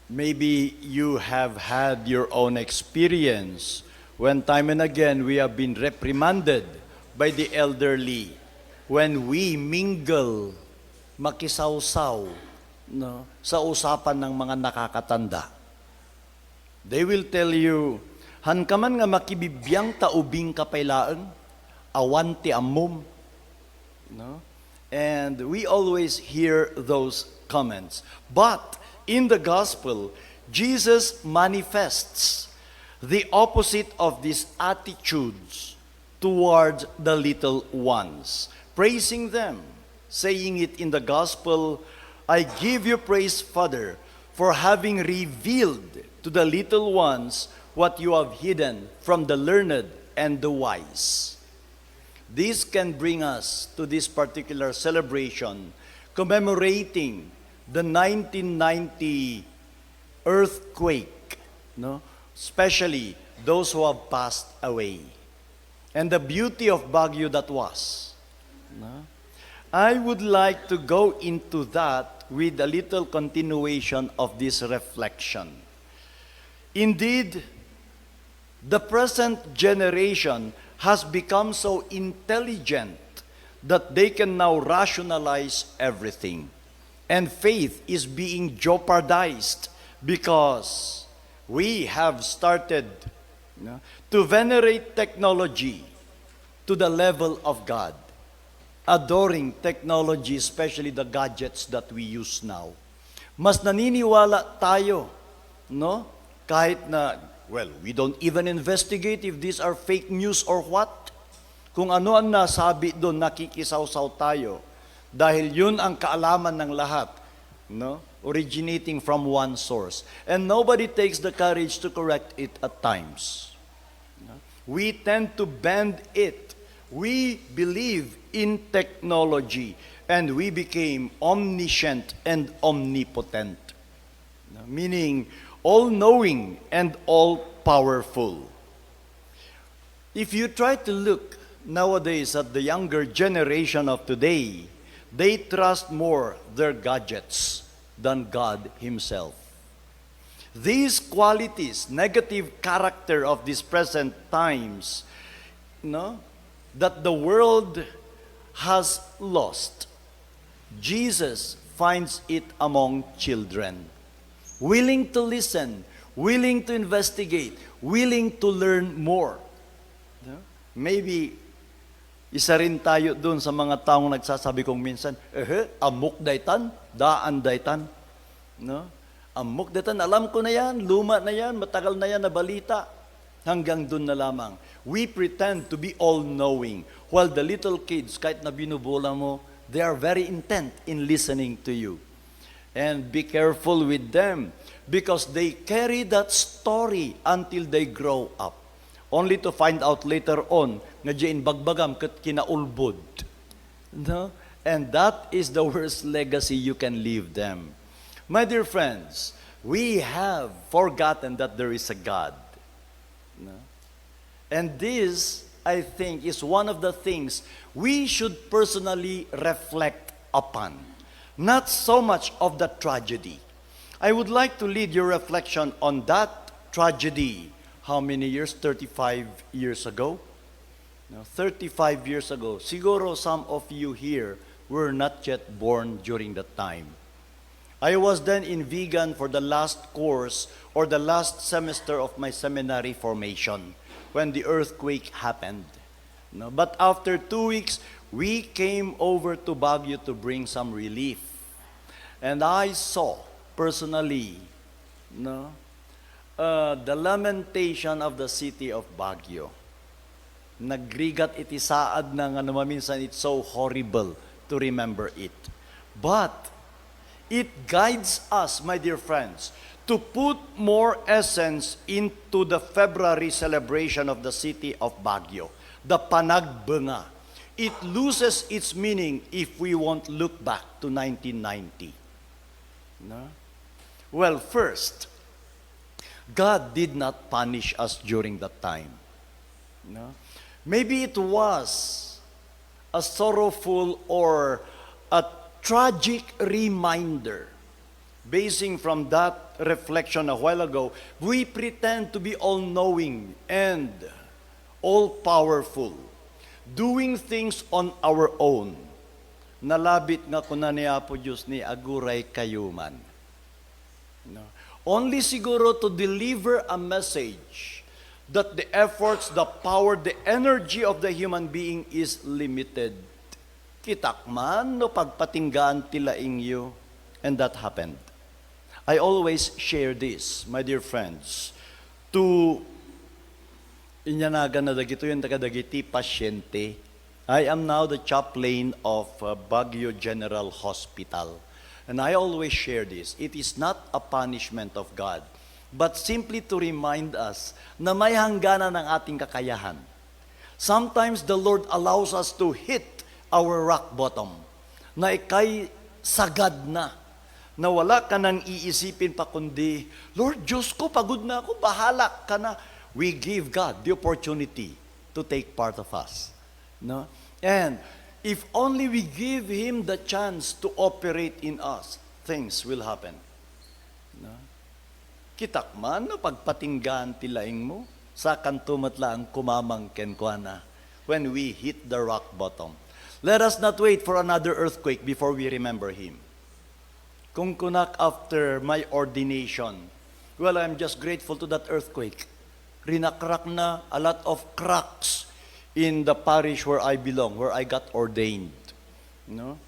Maybe you have had your own experience when time and again we have been reprimanded by the elderly when we mingle, makisawsaw, no, sa usapan ng mga nakakatanda. They will tell you, han ka man nga makibibiyang taubing kapailaan, awan ti amom. No? And we always hear those comments. But in the gospel, Jesus manifests the opposite of these attitudes towards the little ones, praising them, saying it in the gospel, I give you praise, Father, for having revealed to the little ones what you have hidden from the learned and the wise. This can bring us to this particular celebration, commemorating the 1990 earthquake, no? Especially those who have passed away. And the beauty of Baguio that was. No? I would like to go into that with a little continuation of this reflection. Indeed, the present generation has become so intelligent that they can now rationalize everything. And faith is being jeopardized because we have started to venerate technology to the level of God, adoring technology, especially the gadgets that we use now. Mas naniniwala tayo, no? Kahit na, well, we don't even investigate if these are fake news or what. Kung ano ang nasabi doon, nakikisawsaw tayo. Dahil yun ang kaalaman ng lahat, no? Originating from one source. And nobody takes the courage to correct it at times. We tend to bend it. We believe in technology and we became omniscient and omnipotent. Meaning, all-knowing and all-powerful. If you try to look nowadays at the younger generation of today, they trust more their gadgets than God Himself. These qualities, negative character of these present times, no, that the world has lost, Jesus finds it among children. Willing to listen, willing to investigate, willing to learn more. Maybe, isa rin tayo dun sa mga taong nagsasabi kong minsan, amok daytan, daan daytan. No? Amok daytan, alam ko na yan, luma na yan, matagal na yan na balita. Hanggang dun na lamang. We pretend to be all-knowing, while the little kids, kahit na binubola mo, they are very intent in listening to you. And be careful with them because they carry that story until they grow up. Only to find out later on nga diyan bagbagam ket kinaulbod. No? And that is the worst legacy you can leave them. My dear friends, we have forgotten that there is a God. No? And this, I think, is one of the things we should personally reflect upon. Not so much of the tragedy. I would like to lead your reflection on that tragedy. How many years? 35 years ago? No, 35 years ago. Siguro some of you here were not yet born during that time. I was then in Vigan for the last course or the last semester of my seminary formation when the earthquake happened. No, but after 2 weeks, we came over to Baguio to bring some relief. And I saw personally the lamentation of the city of Baguio. Nagrigat iti saad na nga minsan it's so horrible to remember it. But it guides us, my dear friends, to put more essence into the February celebration of the city of Baguio, the Panagbenga. It loses its meaning if we won't look back to 1990. No? Well, first, God did not punish us during that time. No? Maybe it was a sorrowful or a tragic reminder basing from that reflection a while ago, we pretend to be all-knowing and all-powerful, doing things on our own. Nalabit nga kuna niya po Diyos ni aguray kayuman. No? Only siguro to deliver a message that the efforts, the power, the energy of the human being is limited. Kitakman no pagpatinggaan tilaing you. And that happened. I always share this, my dear friends, to inyanaga na dagito yung tagadagiti pasyente. I am now the chaplain of Baguio General Hospital. And I always share this. It is not a punishment of God, but simply to remind us na may hangganan ng ating kakayahan. Sometimes the Lord allows us to hit our rock bottom, na ikay sagad na wala ka nang iisipin pa kundi, Lord, Diyos ko, pagod na ako, bahala ka na. We give God the opportunity to take part of us. No? And if only we give Him the chance to operate in us, things will happen. No? Kitakman na pagpatinggan tilaing mo, sa kantumat lang kumamang kenkwana when we hit the rock bottom. Let us not wait for another earthquake before we remember Him. Kung kunak after my ordination, well, I'm just grateful to that earthquake. Rinakrak na a lot of cracks in the parish where I belong, where I got ordained. No?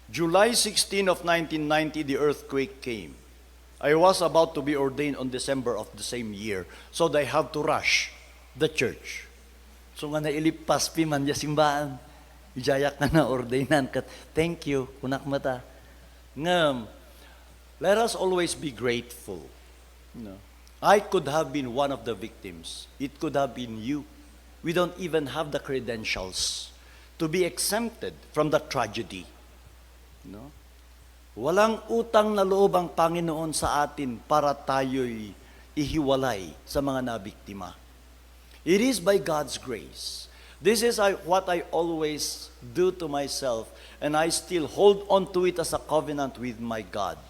July 16 of 1990, the earthquake came. I was about to be ordained on December of the same year, so they have to rush the church. So nga nailipas piman ya simbahan, ijayak na ordainan kat. Thank you, kunak mata. Ngam, let us always be grateful. No. I could have been one of the victims. It could have been you. We don't even have the credentials to be exempted from the tragedy. No? Walang utang na loob ang Panginoon sa atin para tayo'y ihiwalay sa mga nabiktima. It is by God's grace. This is what I always do to myself, and I still hold on to it as a covenant with my God.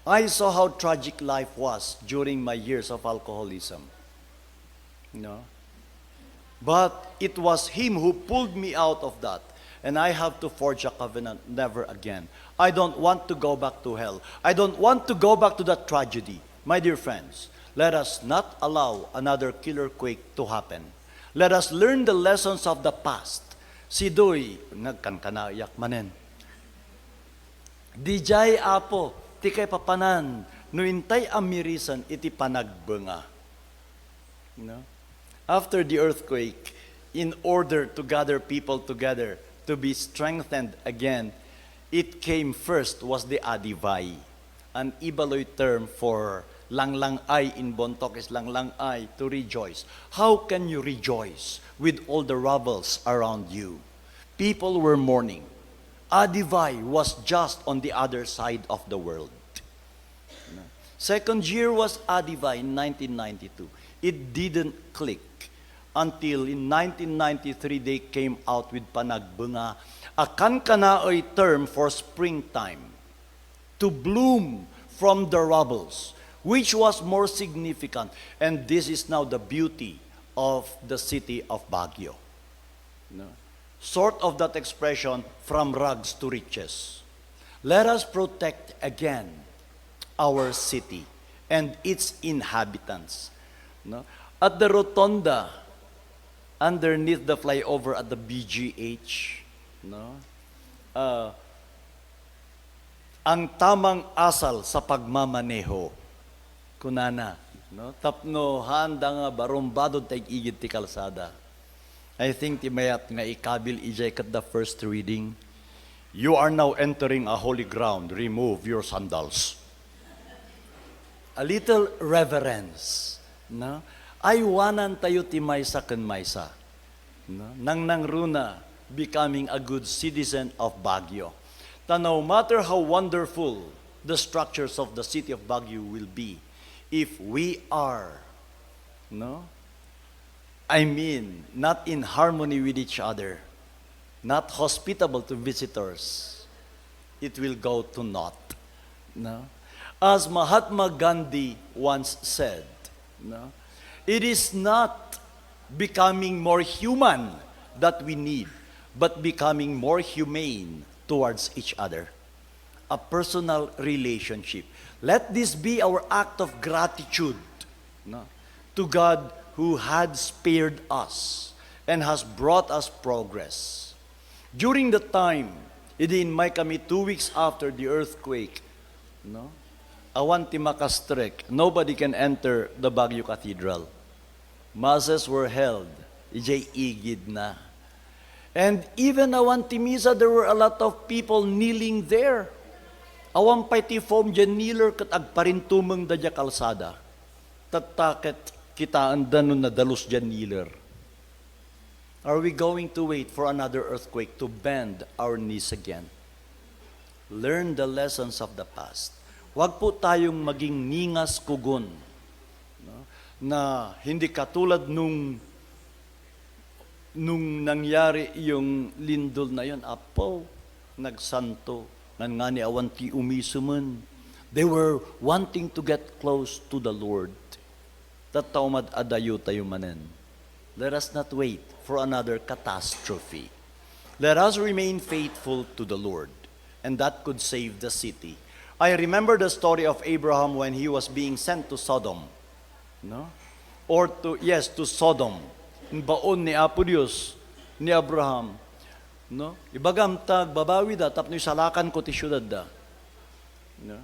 I saw how tragic life was during my years of alcoholism. No? But it was Him who pulled me out of that. And I have to forge a covenant never again. I don't want to go back to hell. I don't want to go back to that tragedy. My dear friends, let us not allow another killer quake to happen. Let us learn the lessons of the past. Si Doy, nagkankanayak manen. Dijay apo, ti kay papanan, no intay amirisan iti panagbenga. No? After the earthquake, in order to gather people together, to be strengthened again, it came first was the adivay, an Ibaloy term for lang-lang-ay in Bontoc is lang-lang-ay, to rejoice. How can you rejoice with all the rubbles around you? People were mourning. Adivay was just on the other side of the world. Second year was Adivay in 1992. It didn't click until in 1993 they came out with Panagbunga, a kankanaoy term for springtime, to bloom from the rubbles, which was more significant. And this is now the beauty of the city of Baguio. No? Sort of that expression, from rags to riches. Let us protect again our city and its inhabitants. No? At the rotonda, underneath the flyover at the BGH, no? Ang tamang asal sa pagmamaneho, kunana, no? Tapno handa nga barumbado tayong igid ti kalsada. I think timayat nga ikabil ijay kat the first reading. You are now entering a holy ground. Remove your sandals. A little reverence. No? Ay wanan tayo ti maysa ken maysa. No? Nang runa, becoming a good citizen of Baguio. No matter how wonderful the structures of the city of Baguio will be, if we are, no? I mean, not in harmony with each other, not hospitable to visitors, it will go to naught. No? As Mahatma Gandhi once said, no, it is not becoming more human that we need, but becoming more humane towards each other. A personal relationship. Let this be our act of gratitude, no, to God who had spared us and has brought us progress. During the time, idinmay kami 2 weeks after the earthquake, no, awan ti makastrek, nobody can enter the Baguio Cathedral. Masses were held, ijay igid na. And even awan ti misa, there were a lot of people kneeling there. Awan pa'y ti foam dyan kneeler kat agparintumeng da dya kalsada. Tatakit kita andan nun na dalus dyan kneeler. Are we going to wait for another earthquake to bend our knees again? Learn the lessons of the past. Huwag po tayong maging ningas kugon, no? Na hindi katulad nung nangyari yung lindol na yon, apo, nagsanto, nan nga ni awan ti umisuman. They were wanting to get close to the Lord. Tataumad adayo tayo manen. Let us not wait for another catastrophe. Let us remain faithful to the Lord, and that could save the city. I remember the story of Abraham when he was being sent to Sodom. No? Or to Sodom. Baon ni Apo Dios ni Abraham. No? Ibagam tag babawi da tapno salakan ko ti syudad da. No?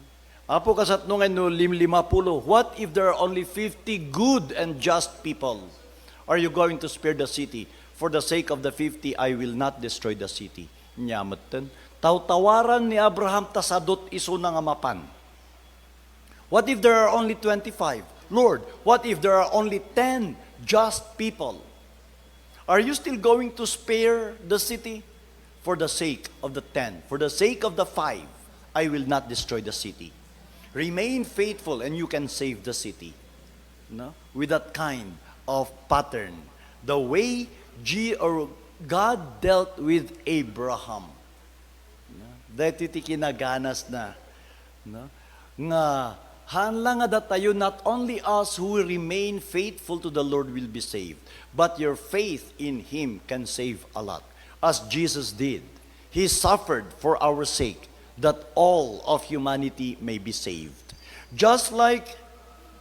Apo kasat nungen no 50. What if there are only 50 good and just people? Are you going to spare the city? For the sake of the 50, I will not destroy the city. Nyamatan. Tawaran ni Abraham tasadot iso na nga mapan. What if there are only 25? Lord, what if there are only 10 just people? Are you still going to spare the city? For the sake of the 10, for the sake of the 5, I will not destroy the city. Remain faithful and you can save the city. No? With that kind of pattern. The way God dealt with Abraham. No? Dahil ti kinaganas na. No? Nga, hanlang nga tayo, not only us who remain faithful to the Lord will be saved, but your faith in Him can save a lot. As Jesus did. He suffered for our sake, that all of humanity may be saved. Just like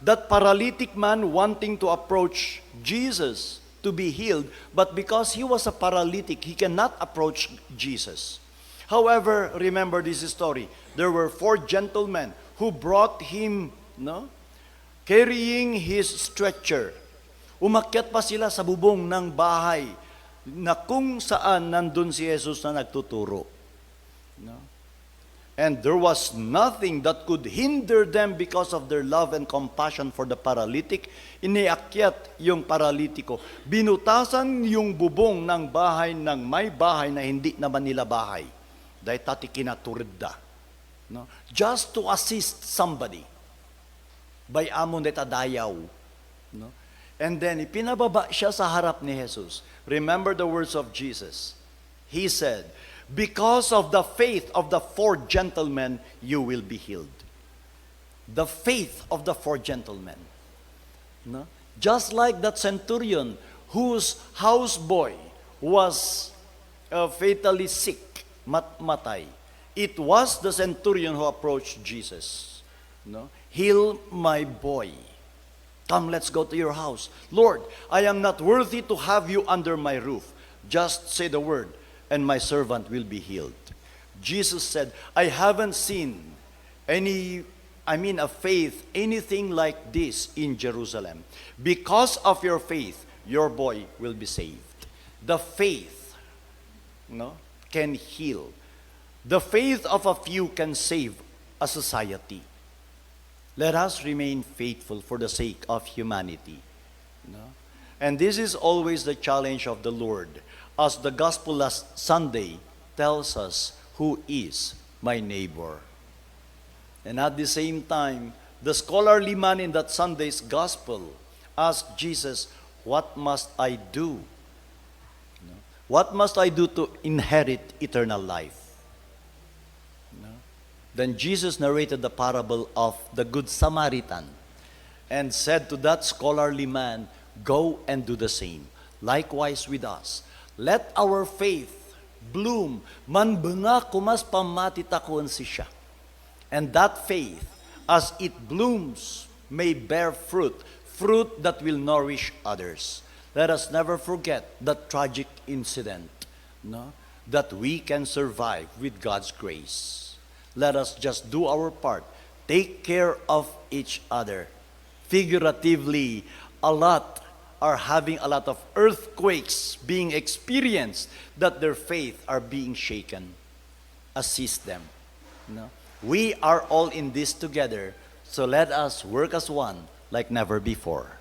that paralytic man wanting to approach Jesus to be healed, but because he was a paralytic, he cannot approach Jesus. However, remember this story. There were 4 gentlemen who brought him, no, carrying his stretcher. Umakyat pa sila sa bubong ng bahay na kung saan nandun si Jesus na nagtuturo. No? And there was nothing that could hinder them because of their love and compassion for the paralytic. Iniakyat yung paralitiko. Binutasan yung bubong ng bahay ng may bahay na hindi naman nila bahay. Dahil tati kinaturidda. No? Just to assist somebody. By amon deta dayaw. No? And then ipinababa siya sa harap ni Jesus. Remember the words of Jesus. He said, because of the faith of the 4 gentlemen, you will be healed. The faith of the 4 gentlemen. No? Just like that centurion whose houseboy was fatally sick, matay. It was the centurion who approached Jesus. No? Heal my boy. Come, let's go to your house. Lord, I am not worthy to have you under my roof. Just say the word, and my servant will be healed. Jesus said, I haven't seen a faith, anything like this in Jerusalem. Because of your faith, your boy will be saved. The faith, no, can heal. The faith of a few can save a society. Let us remain faithful for the sake of humanity. No? And this is always the challenge of the Lord. As the gospel last Sunday tells us, who is my neighbor? And at the same time, the scholarly man in that Sunday's gospel asked Jesus, what must I do? No? What must I do to inherit eternal life? No? Then Jesus narrated the parable of the Good Samaritan and said to that scholarly man, "Go and do the same. Likewise with us. Let our faith bloom. Manbunga kumas pamatitakon siya. And that faith, as it blooms, may bear fruit, fruit that will nourish others." Let us never forget that tragic incident, no? That we can survive with God's grace. Let us just do our part. Take care of each other. Figuratively, a lot are having a lot of earthquakes being experienced, that their faith are being shaken. Assist them. No? We are all in this together, so let us work as one like never before.